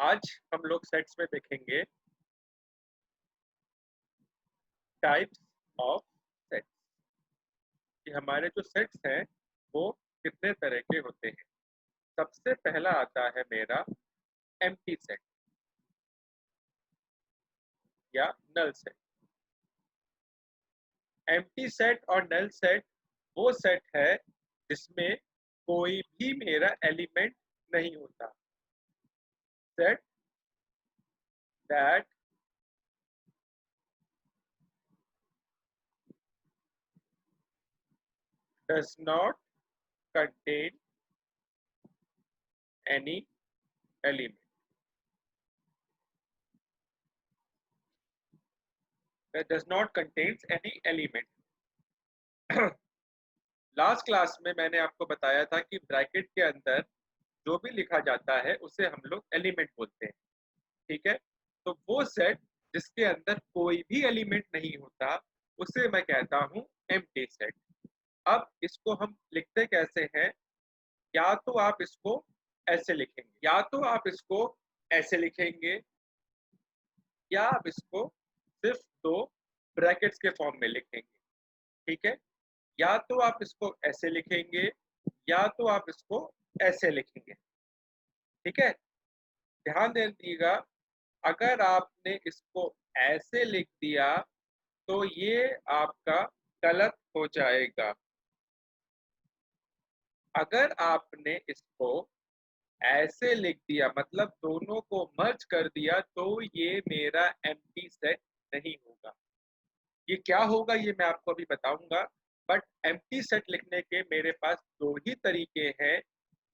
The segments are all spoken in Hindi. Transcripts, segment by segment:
आज हम लोग सेट्स में देखेंगे टाइप्स ऑफ सेट्स कि हमारे जो सेट्स हैं वो कितने तरह के होते हैं। सबसे पहला आता है मेरा एम्प्टी सेट या नल सेट। एम्प्टी सेट और नल सेट वो सेट है जिसमें कोई भी मेरा एलिमेंट नहीं होता। Set that does not contain any element that does not contains any element। Last class में मैंने आपको बताया था कि ब्रैकेट के अंदर जो भी लिखा जाता है उसे हम लोग एलिमेंट बोलते हैं। ठीक है, तो वो सेट जिसके अंदर कोई भी एलिमेंट नहीं होता उसे मैं कहता हूं एम्प्टी सेट। अब इसको हम लिखते कैसे हैं? या तो आप इसको ऐसे लिखेंगे, या तो आप इसको ऐसे लिखेंगे, या आप इसको सिर्फ दो ब्रैकेट्स के फॉर्म में लिखेंगे। ठीक है, या तो आप इसको ऐसे लिखेंगे या तो आप इसको ऐसे लिखेंगे। ठीक है, ध्यान दे दीजिएगा, अगर आपने इसको ऐसे लिख दिया तो ये आपका गलत हो जाएगा। अगर आपने इसको ऐसे लिख दिया मतलब दोनों को मर्ज कर दिया तो ये मेरा एम्प्टी सेट नहीं होगा। ये क्या होगा ये मैं आपको अभी बताऊंगा। बट एम्प्टी सेट लिखने के मेरे पास दो ही तरीके हैं,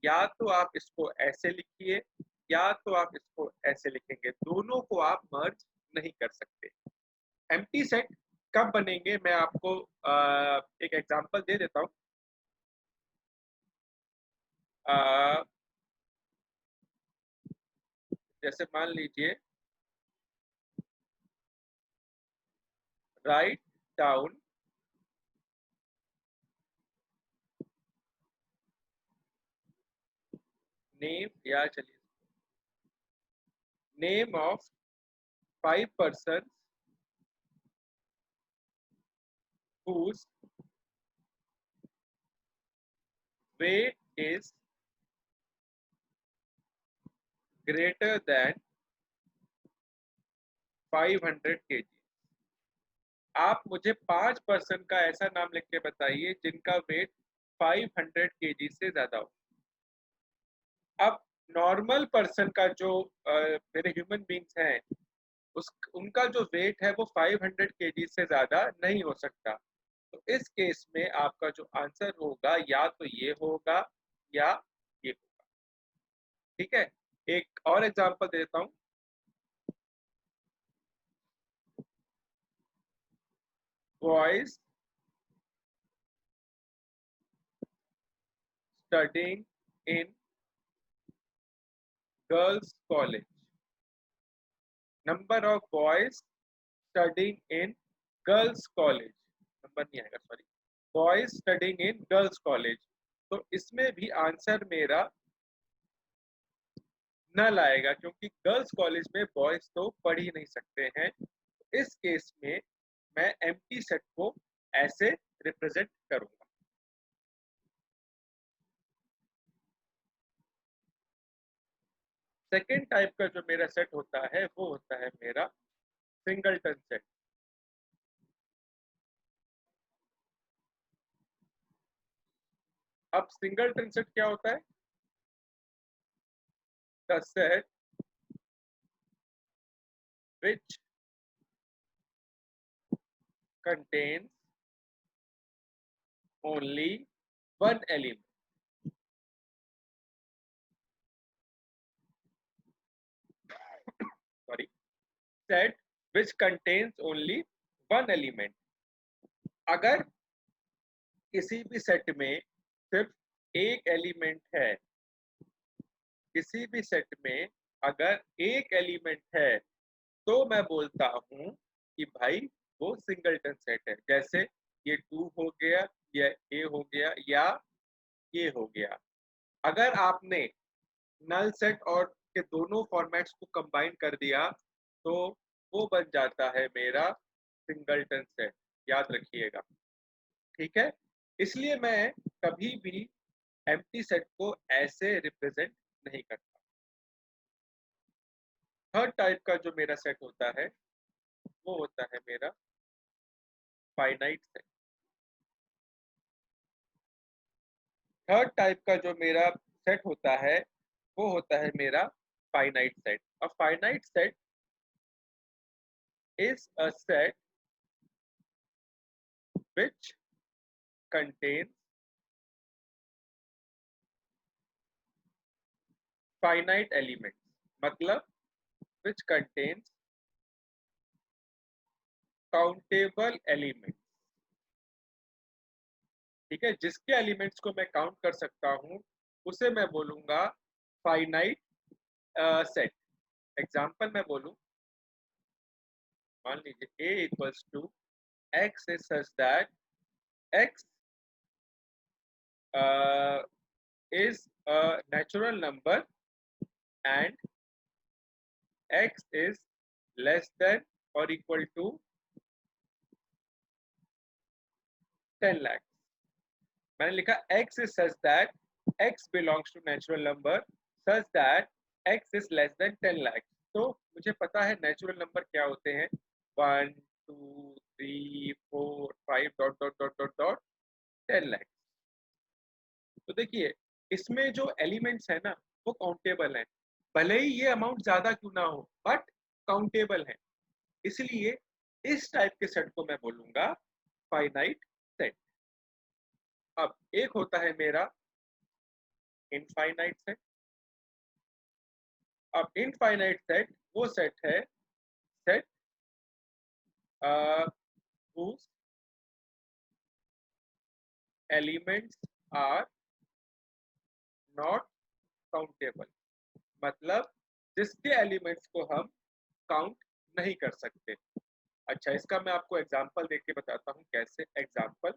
या तो आप इसको ऐसे लिखिए या तो आप इसको ऐसे लिखेंगे, दोनों को आप मर्ज नहीं कर सकते। एम्प्टी सेट कब बनेंगे मैं आपको एक एग्जांपल दे देता हूँ। जैसे मान लीजिए, राइट डाउन नेम, या चलिए name of 5 persons whose weight is greater than 500 kg। आप मुझे 5 पर्सन का ऐसा नाम लिख के बताइए जिनका वेट 500 kg से ज्यादा हो। अब नॉर्मल पर्सन का जो मेरे ह्यूमन बींग्स हैं उस उनका जो वेट है वो 500 kg से ज्यादा नहीं हो सकता। तो इस केस में आपका जो आंसर होगा या तो ये होगा या ये होगा। ठीक है, एक और एग्जांपल देता हूँ। Boys studying in girls college. Number of boys studying in girls college, number नहीं आएगा sorry, boys studying in girls college. तो इसमें भी आंसर मेरा नल आएगा क्योंकि गर्ल्स कॉलेज में बॉयज तो पढ़ ही नहीं सकते हैं। तो इस केस में मैं एम्प्टी सेट को ऐसे रिप्रेजेंट करूंगा। सेकेंड टाइप का जो मेरा सेट होता है वो होता है मेरा सिंगलटन सेट। अब सिंगलटन सेट क्या होता है? The set which contains only one element। Sorry, set which contains only one element। अगर किसी भी सेट में सिर्फ एक एलिमेंट है, किसी भी सेट में अगर एक एलिमेंट है तो मैं बोलता हूं कि भाई वो सिंगलटन सेट है। जैसे ये 2 हो गया, ये हो गया, या ये हो गया। अगर आपने नल सेट और इसके दोनों फॉर्मेट्स को कंबाइन कर दिया तो वो बन जाता है मेरा सिंगलटन सेट, याद रखिएगा। ठीक है, इसलिए मैं कभी भी एम्प्टी सेट को ऐसे रिप्रेजेंट नहीं करता। थर्ड टाइप का जो मेरा सेट होता है वो होता है मेरा फाइनाइट सेट। थर्ड टाइप का जो मेरा सेट होता है वो होता है मेरा finite set. A finite set is a set which contains finite elements, मतलब which contains countable elements। ठीक है, जिसके एलिमेंट्स को मैं काउंट कर सकता हूं उसे मैं बोलूंगा फाइनाइट सेट। एग्जांपल मैं बोलूं, मान लीजिए a equals to x is such that x is a natural number and x is less than or equal to 10 lakh। मैंने लिखा x is such that x belongs to natural number such that x is less than 10 lakh। तो मुझे पता है नेचुरल नंबर क्या होते हैं, 1 2 3 4 5 dot dot dot dot dot 10 lakh. तो देखिए इसमें जो एलिमेंट्स है ना वो काउंटेबल हैं, भले ही ये अमाउंट ज्यादा क्यों ना हो बट काउंटेबल है, इसलिए इस टाइप के सेट को मैं बोलूंगा फाइनाइट सेट। अब एक होता है मेरा इनफाइनाइट सेट। अब इनफाइनाइट सेट वो सेट है set whose elements are not countable, मतलब जिसके एलिमेंट्स को हम काउंट नहीं कर सकते। अच्छा, इसका मैं आपको एग्जांपल देख के बताता हूँ कैसे। Example,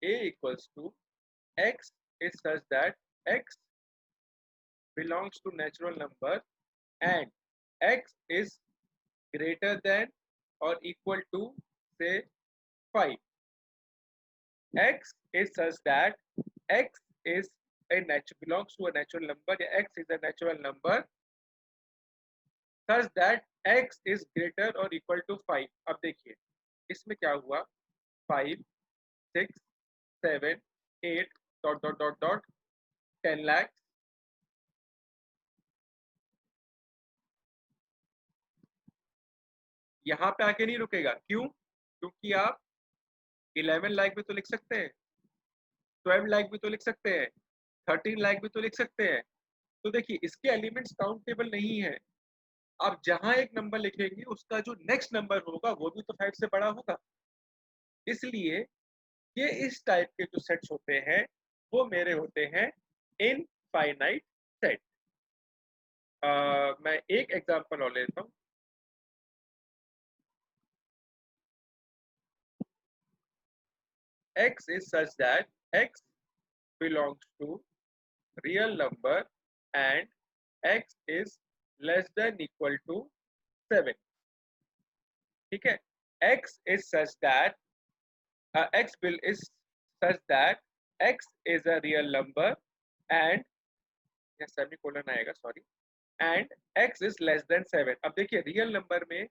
a equals to x is such that x belongs to natural number and x is greater than or equal to say 5। x is such that x is belongs to a natural number या x is a natural number such that x is greater or equal to 5। अब देखिए इसमें क्या हुआ, 5 6 7 8 dot dot dot dot 10 lakh. यहाँ पे आके नहीं रुकेगा, क्यों? क्योंकि आप 11 लाख भी तो लिख सकते हैं, 12 लाख भी तो लिख सकते हैं, 13 लाख भी तो लिख सकते हैं। तो देखिए इसके एलिमेंट्स काउंटेबल नहीं है। आप जहां एक नंबर लिखेंगे उसका जो नेक्स्ट नंबर होगा वो भी तो 5 से बड़ा होगा, इसलिए ये इस टाइप के जो सेट्स होते हैं वो मेरे होते हैं इनफाइनाइट सेट। मैं एक एग्जांपल और लेता हूँ। x is such that x belongs to real number and x is less than equal to 7। ठीक है, x is such that x will is such that x is a real number and या सेमीकोलन आएगा sorry, and x is less than 7। अब देखिए रियल नंबर में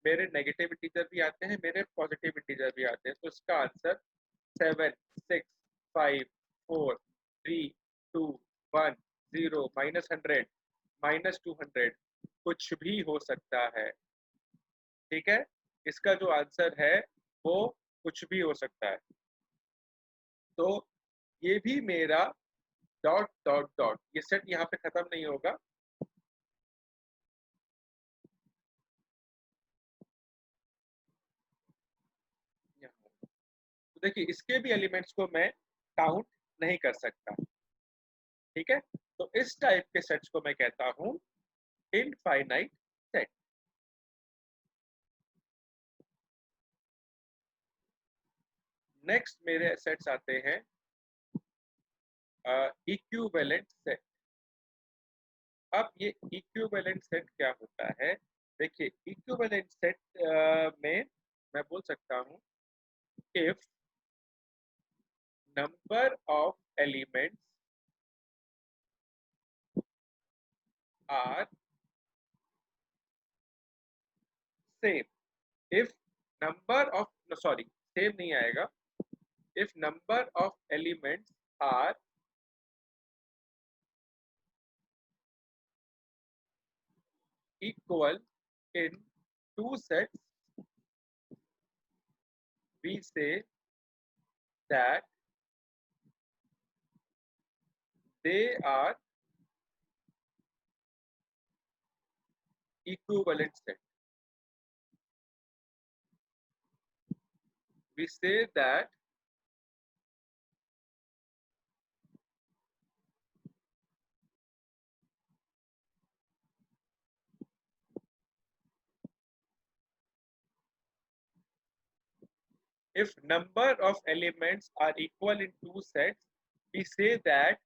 मेरे नेगेटिव इंटीजर भी आते हैं, मेरे पॉजिटिव इंटीजर भी आते हैं, तो इसका आंसर 7 6 5 4 3 2 1 0 -100 -200 कुछ भी हो सकता है। ठीक है, इसका जो आंसर है वो कुछ भी हो सकता है। तो ये भी मेरा डॉट डॉट डॉट, ये सेट यहाँ पे खत्म नहीं होगा। तो देखिए इसके भी एलिमेंट्स को मैं काउंट नहीं कर सकता। ठीक है, तो इस टाइप के सेट्स को मैं कहता हूं इनफाइनाइट सेट। नेक्स्ट मेरे सेट्स आते हैं इक्विवेलेंट सेट। अब ये इक्विवेलेंट सेट क्या होता है? देखिए इक्विवेलेंट सेट में मैं बोल सकता हूँ if number of elements are same, if number of, sorry same नहीं आएगा, if number of elements are equal in two sets, we say that they are equivalent set. We say that if number of elements are equal in two sets, we say that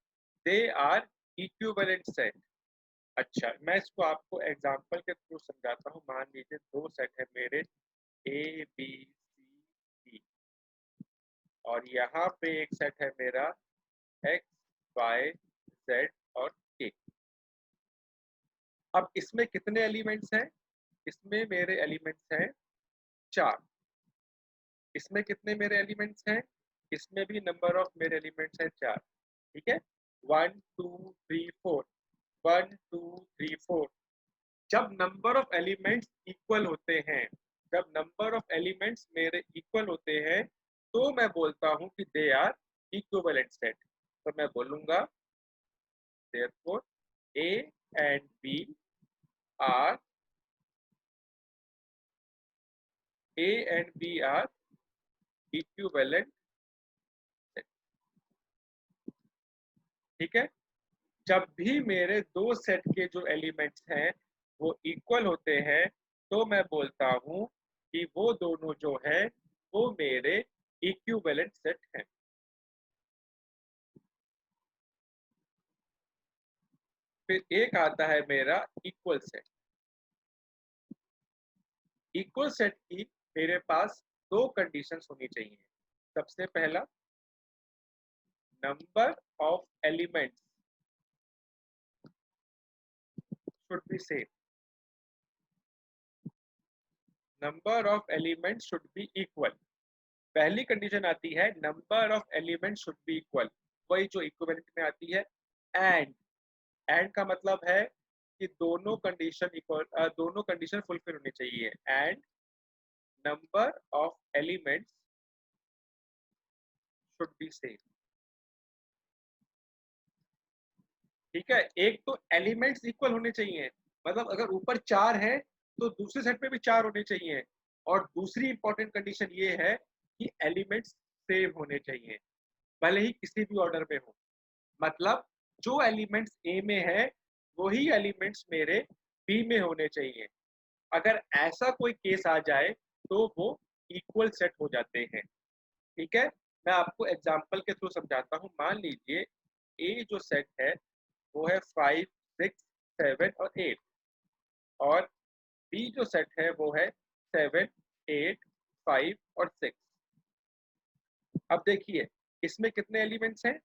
they are equivalent set. अच्छा, मैं इसको आपको एग्जांपल के थ्रू समझाता हूँ। मान लीजिए दो सेट है मेरे ए बी सी डी, और यहाँ पे एक सेट है मेरा एक्स वाई जेड और के। अब इसमें कितने एलिमेंट्स हैं? इसमें मेरे एलिमेंट्स हैं 4। इसमें कितने मेरे एलिमेंट्स हैं? इसमें भी नंबर ऑफ मेरे एलिमेंट्स हैं 4। ठीक है, 1 2 3 4, 1 2 3 4। जब नंबर ऑफ एलिमेंट्स इक्वल होते हैं, जब नंबर ऑफ एलिमेंट्स मेरे इक्वल होते हैं, तो मैं बोलता हूं कि दे आर इक्विवेलेंट सेट। तो मैं बोलूंगा therefore A and B are A and B are equivalent set. ठीक है, जब भी मेरे दो सेट के जो एलिमेंट्स हैं वो इक्वल होते हैं, तो मैं बोलता हूं कि वो दोनों जो है वो मेरे इक्विवेलेंट सेट हैं। फिर एक आता है मेरा इक्वल सेट। इक्वल सेट की मेरे पास दो कंडीशंस होनी चाहिए। सबसे पहला, number of elements should be same, number of elements should be equal. पहली कंडीशन आती है number of elements should be equal, वही जो इक्विवेलेंट में आती है। एंड एंड का मतलब है कि दोनों कंडीशन इक्वल, दोनों कंडीशन फुलफिल होनी चाहिए। And number of elements should be same. ठीक है, एक तो एलिमेंट्स इक्वल होने चाहिए, मतलब अगर ऊपर 4 है तो दूसरे सेट पे भी 4 होने चाहिए। और दूसरी इंपॉर्टेंट कंडीशन ये है कि एलिमेंट्स सेम होने चाहिए, भले ही किसी भी ऑर्डर में हो। मतलब जो एलिमेंट्स ए में है वही एलिमेंट्स मेरे बी में होने चाहिए। अगर ऐसा कोई केस आ जाए तो वो इक्वल सेट हो जाते हैं। ठीक है, मैं आपको एग्जांपल के थ्रू समझाता हूँ। मान लीजिए ए जो सेट है वो है 5 6 7 और 8, और बी जो सेट है वो है 7 8 5 और 6। अब देखिए इसमें कितने एलिमेंट्स हैं?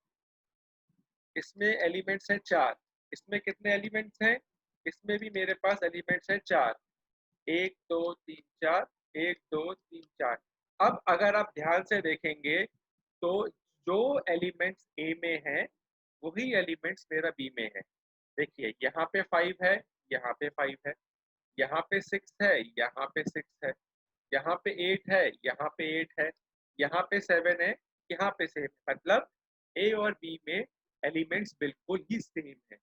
इसमें एलिमेंट्स हैं 4। इसमें कितने एलिमेंट्स हैं? इसमें भी मेरे पास एलिमेंट्स हैं 4। 1 2 3 4, 1 2 3 4। अब अगर आप ध्यान से देखेंगे तो जो एलिमेंट्स ए में है वही एलिमेंट्स मेरा बी में है। देखिए यहाँ पे 5 है, यहाँ पे 5 है, यहाँ पे 6 है, यहाँ पे 6 है, यहाँ पे 8 है, यहाँ पे 8 है, यहाँ पे 7 है, यहाँ पे सेम। मतलब ए और बी में एलिमेंट्स बिल्कुल ही सेम है।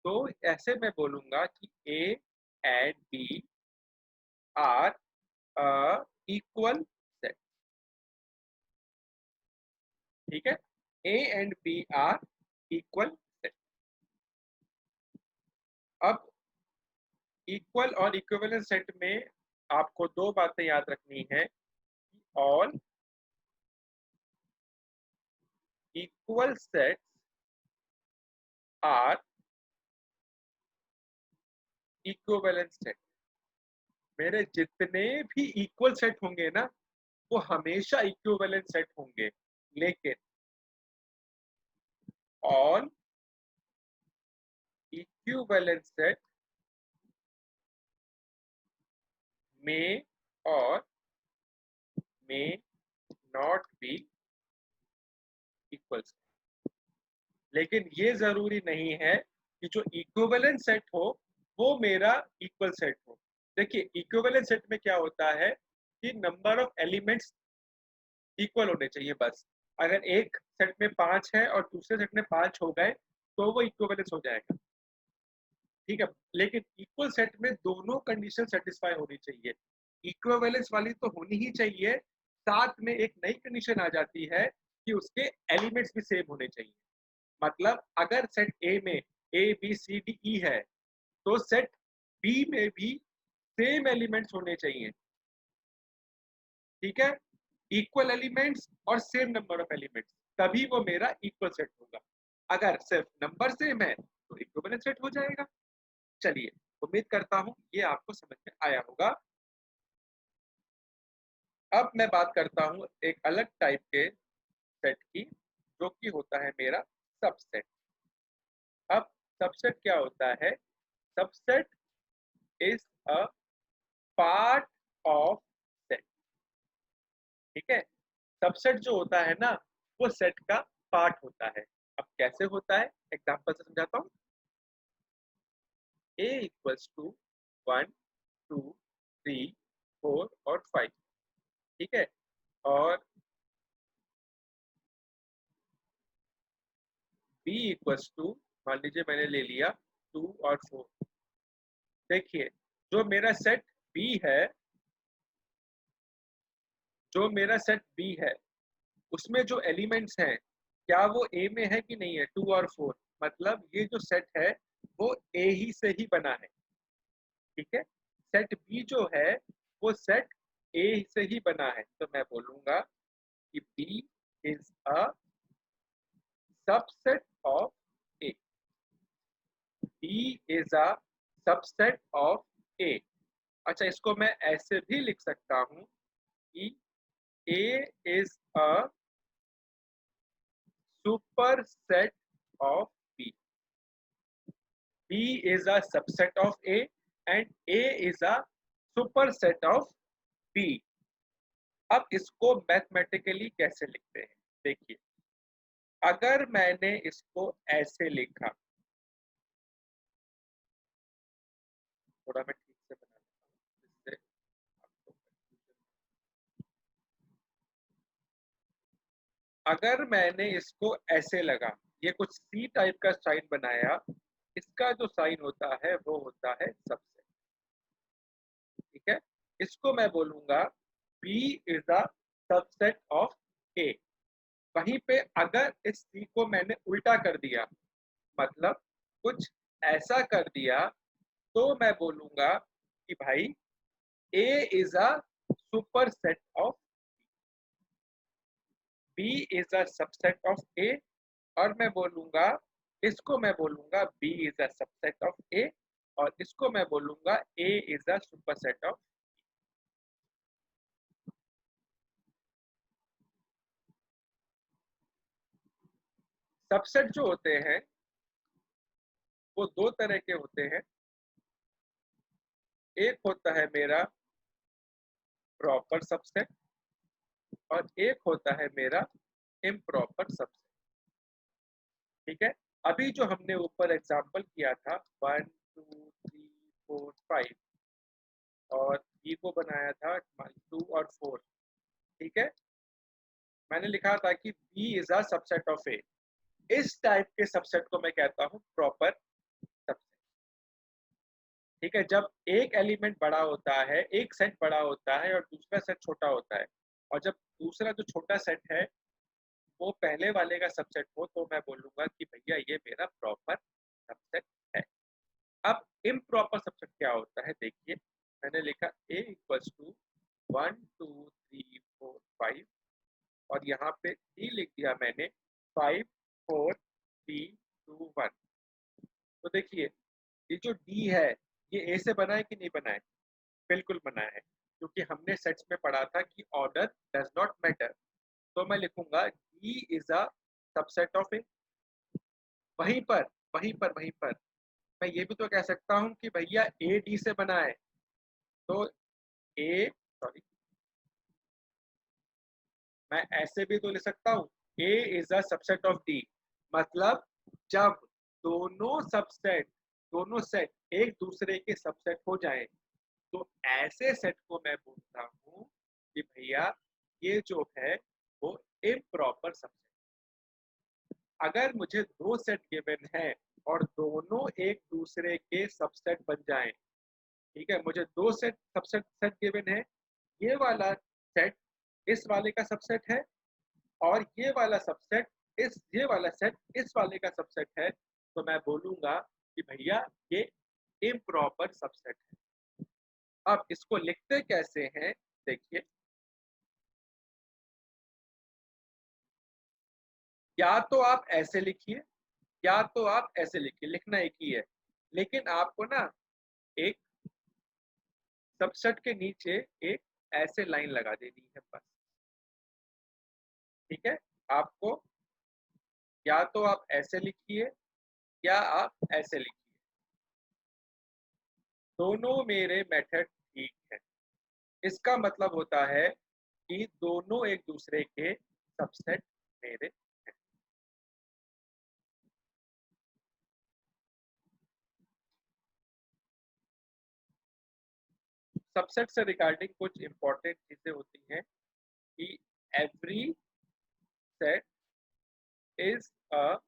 तो ऐसे मैं बोलूंगा कि A and B are equal set. ठीक है, A and B are equal set. अब इक्वल और इक्विवेलेंट सेट में आपको दो बातें याद रखनी है। All equal sets are equivalent set, मेरे जितने भी इक्वल सेट होंगे ना वो हमेशा इक्विवेलेंट सेट होंगे, लेकिन ऑल इक्विवेलेंट सेट में और मे नॉट बी इक्वल। लेकिन ये जरूरी नहीं है कि जो इक्विवेलेंट सेट हो वो मेरा इक्वल सेट हो। देखिए इक्विवेलेंट सेट में क्या होता है कि नंबर ऑफ एलिमेंट्स इक्वल होने चाहिए बस। अगर एक सेट में 5 है और दूसरे सेट में 5 हो गए तो वो इक्विवेलेंस हो जाएगा, ठीक है। लेकिन इक्वल सेट में दोनों कंडीशन सेटिस्फाई होनी चाहिए, इक्विवेलेंस वाली तो होनी ही चाहिए, साथ में एक नई कंडीशन आ जाती है कि उसके एलिमेंट्स भी सेम होने चाहिए। मतलब अगर सेट ए में A B C D E है तो सेट बी में भी सेम एलिमेंट्स होने चाहिए, ठीक है, इक्वल एलिमेंट्स और सेम नंबर ऑफ एलिमेंट्स, तभी वो मेरा इक्वल सेट होगा। अगर सिर्फ नंबर सेम है तो इक्विवेलेंट सेट हो जाएगा। चलिए, उम्मीद करता हूं ये आपको समझ में आया होगा। अब मैं बात करता हूं एक अलग टाइप के सेट की, जो कि होता है मेरा सबसेट। अब सबसेट क्या होता है? Subset is a part of set, ठीक है। सबसेट जो होता है ना वो सेट का पार्ट होता है। अब कैसे होता है एग्जांपल से समझाता हूँ। a इक्वल्स टू 1 2 3 4 और 5, ठीक है। और b इक्वल्स टू, मान लीजिए मैंने ले लिया 2 और 4। देखिए जो मेरा सेट b है, जो मेरा सेट b है उसमें जो एलिमेंट्स हैं क्या वो ए में है कि नहीं है? 2 और 4, मतलब ये जो सेट है वो ए ही से ही बना है, ठीक है। सेट बी जो है वो सेट ए से ही बना है, तो मैं बोलूंगा कि B is a subset of A. B is a subset of A. अच्छा, इसको मैं ऐसे भी लिख सकता हूं कि A is a superset of B. B is a subset of A and A is a superset of B। अब इसको मैथमेटिकली कैसे लिखते हैं? देखिए, अगर मैंने इसको ऐसे लिखा, थोड़ा मैं ठीक से बना लेता हूँ जिससे आपको confusion। अगर मैंने इसको ऐसे लगा, ये कुछ सी टाइप का साइन बनाया, इसका जो साइन होता है वो होता है सबसेट, ठीक है। इसको मैं बोलूंगा B is a subset of A। वहीं पे अगर इस सी को मैंने उल्टा कर दिया, मतलब कुछ ऐसा कर दिया, तो मैं बोलूंगा कि भाई A is a superset of B is a subset of A. और मैं बोलूंगा, इसको मैं बोलूंगा B is a subset of A, और इसको मैं बोलूंगा A is a superset of. Subset जो होते हैं वो दो तरह के होते हैं। एक होता है मेरा प्रॉपर सबसेट और एक होता है मेरा इम्प्रॉपर सबसेट, ठीक है। अभी जो हमने ऊपर एग्जांपल किया था 1 2 3 4 5, और बी को बनाया था 2 और 4, ठीक है। मैंने लिखा था कि B is a subset of A. इस टाइप के सबसेट को मैं कहता हूँ प्रॉपर सबसेट, ठीक है। जब एक एलिमेंट बड़ा होता है, एक सेट बड़ा होता है और दूसरा सेट छोटा होता है, और जब दूसरा जो छोटा सेट है वो पहले वाले का सबसेट हो, तो मैं बोलूंगा कि भैया ये मेरा प्रॉपर सबसेट है। अब इम्प्रॉपर सबसेट क्या होता है? देखिए, मैंने लिखा ए इक्वल्स टू 1 2 3 4 5, और यहाँ पे डी लिख दिया मैंने 5 4 3 2 1। तो देखिए ये जो डी है ये ए से बना है कि नहीं बना है? बिल्कुल बना है, क्योंकि हमने सेट्स में पढ़ा था कि ऑर्डर डज नॉट मैटर। तो मैं लिखूंगा D is a subset of A. वहीं पर वहीं पर मैं ये भी तो कह सकता हूँ कि भैया ए डी से बना है, तो ए सॉरी मैं ऐसे भी तो लिख सकता हूँ A is a subset of D. मतलब जब दोनों सेट एक दूसरे के सबसेट हो जाएं, तो ऐसे सेट को मैं बोलता हूँ कि भैया ये जो है वो इम्प्रॉपर सबसेट। अगर मुझे दो सेट गिवन है और दोनों एक दूसरे के सबसेट बन जाएं, ठीक है, मुझे दो सेट सबसेट सेट गिवन है, ये वाला सेट इस वाले का सबसेट है और ये वाला सबसेट ये वाला सेट इस वाले का सबसेट है, तो मैं बोलूंगा कि भैया ये इम्प्रॉपर सबसेट है। अब इसको लिखते कैसे हैं, देखिए, या तो आप ऐसे लिखिए या तो आप ऐसे लिखिए, लिखना एक ही है, लेकिन आपको ना एक सबसेट के नीचे एक ऐसे लाइन लगा देनी है बस। ठीक है, आपको या तो आप ऐसे लिखिए या आप ऐसे लिखिए, दोनों मेरे मेथड ठीक है। इसका मतलब होता है कि दोनों एक दूसरे के सबसेट मेरे हैं। सबसेट से रिगार्डिंग कुछ इंपॉर्टेंट चीजें होती हैं कि every set is a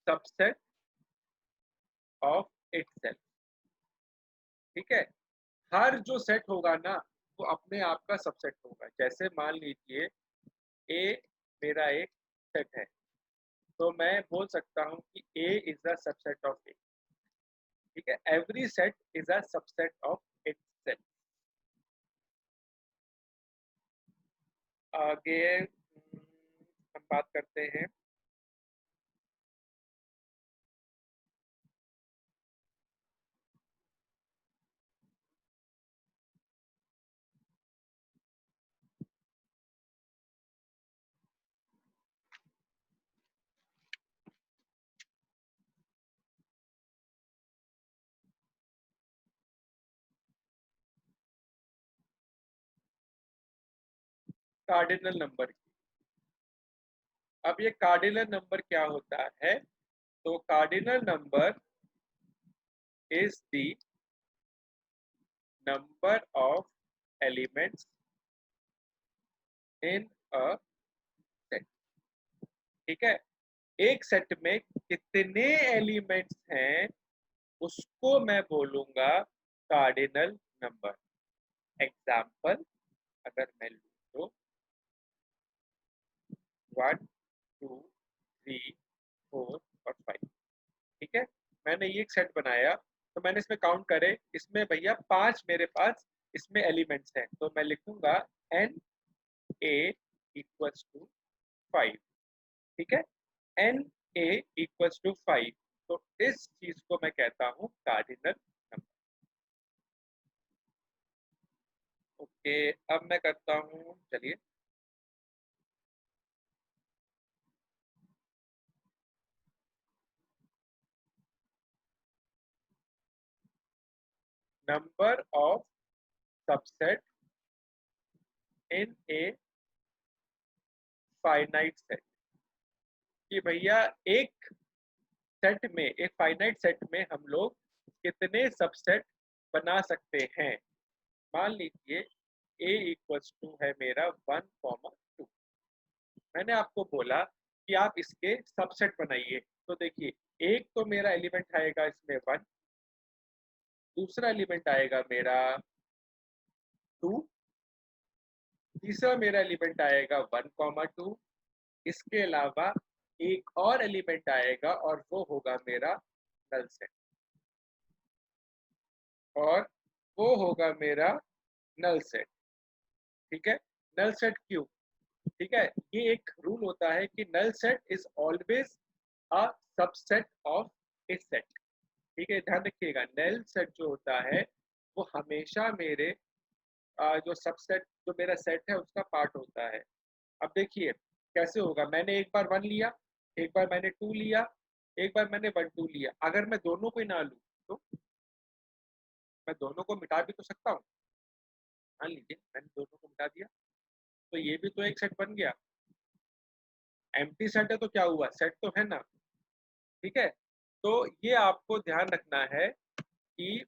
subset of itself. ठीक है, हर जो सेट होगा ना वो अपने आप का सबसेट होगा। जैसे मान लीजिए ए मेरा एक सेट है, तो मैं बोल सकता हूँ कि A is the subset of ए। ठीक है, every set is a subset of itself. आगे हम बात करते हैं कार्डिनल नंबर की। अब ये कार्डिनल नंबर क्या होता है? तो cardinal number is the number of elements in a set. ठीक है, एक सेट में कितने एलिमेंट्स हैं उसको मैं बोलूंगा कार्डिनल नंबर। एग्जाम्पल अगर मैं लूँ तो 1 2 3 4 और 5। ठीक है, मैंने ये एक सेट बनाया, तो मैंने इसमें काउंट करे, इसमें भैया 5 मेरे पास इसमें एलिमेंट्स हैं, तो मैं लिखूंगा एन ए इक्वल्स टू 5। ठीक है, एन ए इक्वल्स टू 5, तो इस चीज को मैं कहता हूँ कार्डिनल नंबर। ओके, अब मैं करता हूँ, चलिए, number of subset in a finite set. कि भैया एक सेट में, एक फाइनाइट सेट में हम लोग कितने सबसेट बना सकते हैं। मान लीजिए ए इक्वल्स टू है मेरा 1 2। मैंने आपको बोला कि आप इसके सबसेट बनाइए, तो देखिए, एक तो मेरा एलिमेंट आएगा इसमें 1, दूसरा एलिमेंट आएगा मेरा 2, तीसरा मेरा एलिमेंट आएगा 1 2। इसके अलावा एक और एलिमेंट आएगा और वो होगा मेरा नल सेट, और वो होगा मेरा नल सेट। ठीक है, नल सेट क्यों? ठीक है, ये एक रूल होता है कि null set is always a subset of a set. ठीक है, ध्यान रखिएगा, नल सेट जो होता है वो हमेशा मेरे जो सबसेट जो मेरा सेट है उसका पार्ट होता है। अब देखिए कैसे होगा, मैंने एक बार 1 लिया, एक बार मैंने 2 लिया, एक बार मैंने 1 2 लिया, अगर मैं दोनों को ही ना लूँ तो मैं दोनों को मिटा भी तो सकता हूँ। मान लीजिए मैंने दोनों को मिटा दिया तो ये भी तो एक सेट बन गया। एम्प्टी सेट है तो क्या हुआ, सेट तो है ना। ठीक है, तो ये आपको ध्यान रखना है कि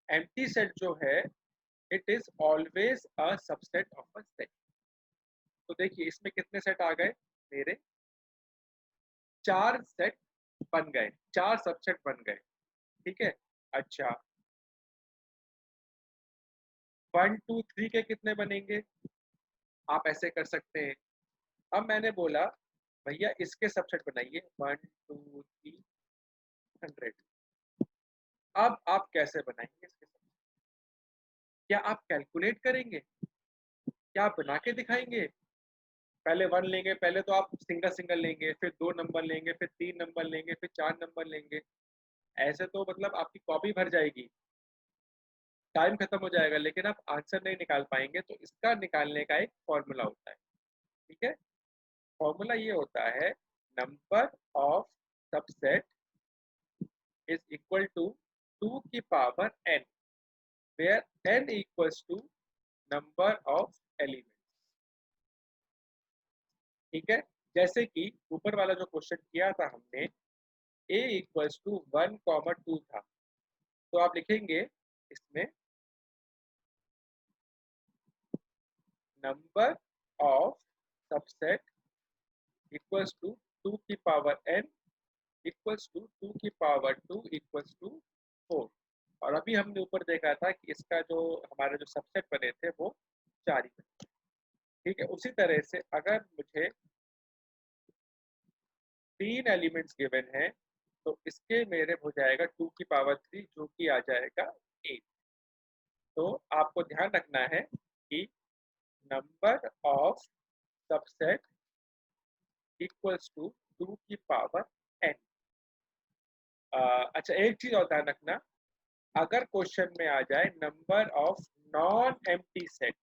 एम्प्टी सेट जो है it is always a subset of a set. तो देखिए इसमें कितने सेट आ गए, मेरे 4 सेट बन गए, 4 सबसेट बन गए। ठीक है, अच्छा 1 2 3 के कितने बनेंगे, आप ऐसे कर सकते हैं। अब मैंने बोला भैया इसके सबसेट बनाइए 1 2 3 100। अब आप कैसे बनाएंगे इसके सबसेट, क्या आप कैलकुलेट करेंगे, क्या आप बना के दिखाएंगे। पहले 1 लेंगे, पहले तो आप सिंगल सिंगल लेंगे, फिर 2 नंबर लेंगे, फिर 3 नंबर लेंगे, फिर 4 नंबर लेंगे, ऐसे तो मतलब आपकी कॉपी भर जाएगी, टाइम खत्म हो जाएगा, लेकिन आप आंसर नहीं निकाल पाएंगे। तो इसका निकालने का एक फॉर्मूला होता है। ठीक है, फॉर्मूला ये होता है, number of subset is equal to 2 की power n, where n equals to number of elements. ठीक है, जैसे कि ऊपर वाला जो क्वेश्चन किया था हमने, a इक्वल्स टू 1 2 था, तो आप लिखेंगे इसमें number of subset equals to 2 की पावर n इक्वल्स टू 2 की पावर 2 इक्वल्स टू 4। और अभी हमने ऊपर देखा था कि इसका जो हमारे जो सबसेट बने थे वो 4 ही बने। ठीक है, उसी तरह से अगर मुझे 3 एलिमेंट्स गिवन है तो इसके मेरे हो जाएगा 2 की पावर 3 जो कि आ जाएगा 8। तो आपको ध्यान रखना है कि number of subset equals to 2 की पावर n। अच्छा एक चीज और ध्यान रखना, अगर क्वेश्चन में आ जाए number of non empty set,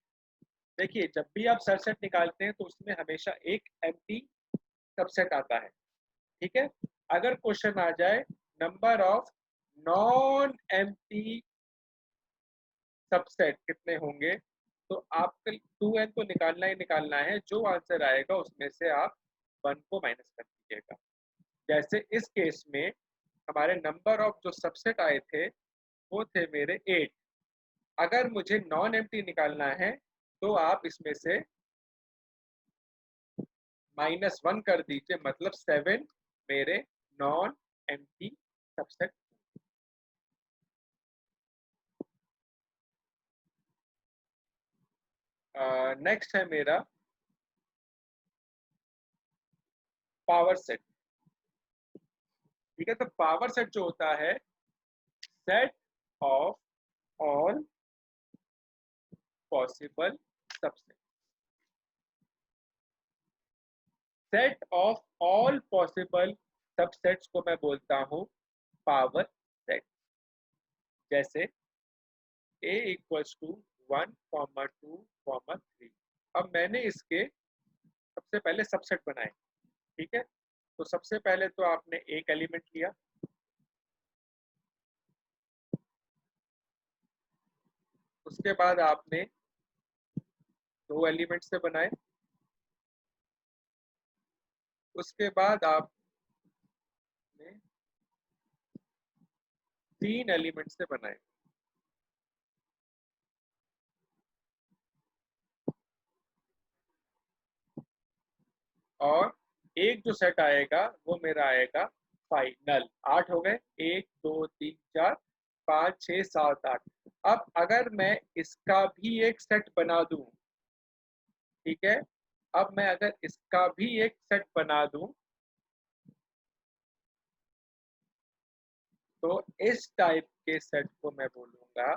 देखिए जब भी आप सबसेट निकालते हैं तो उसमें हमेशा एक एम्प्टी सबसेट आता है। ठीक है, अगर क्वेश्चन आ जाए number of non empty subset कितने होंगे, तो आपको 2n तो निकालना ही निकालना है, जो आंसर आएगा उसमें से आप 1 को माइनस कर दीजिएगा। जैसे इस केस में हमारे नंबर ऑफ जो सबसेट आए थे वो थे मेरे 8। अगर मुझे नॉन एम्प्टी निकालना है तो आप इसमें से -1 कर दीजिए, मतलब 7 मेरे नॉन एम्प्टी सबसेट। नेक्स्ट है मेरा पावर सेट। ठीक है, तो पावर सेट जो होता है, set of all possible subset, set of all possible subsets को मैं बोलता हूं पावर सेट। जैसे a इक्वल्स टू 1 2 3। अब मैंने इसके सबसे पहले सबसेट बनाए। ठीक है, तो सबसे पहले तो आपने एक एलिमेंट लिया, उसके बाद आपने 2 एलिमेंट से बनाए, उसके बाद आपने 3 एलिमेंट से बनाए, और एक जो सेट आएगा वो मेरा आएगा फाइनल। 8 हो गए, 1 2 3 4 5 6 7 8। अब अगर मैं इसका भी एक सेट बना दूं, ठीक है, अब मैं अगर इसका भी एक सेट बना दूं तो इस टाइप के सेट को मैं बोलूंगा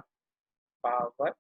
पावर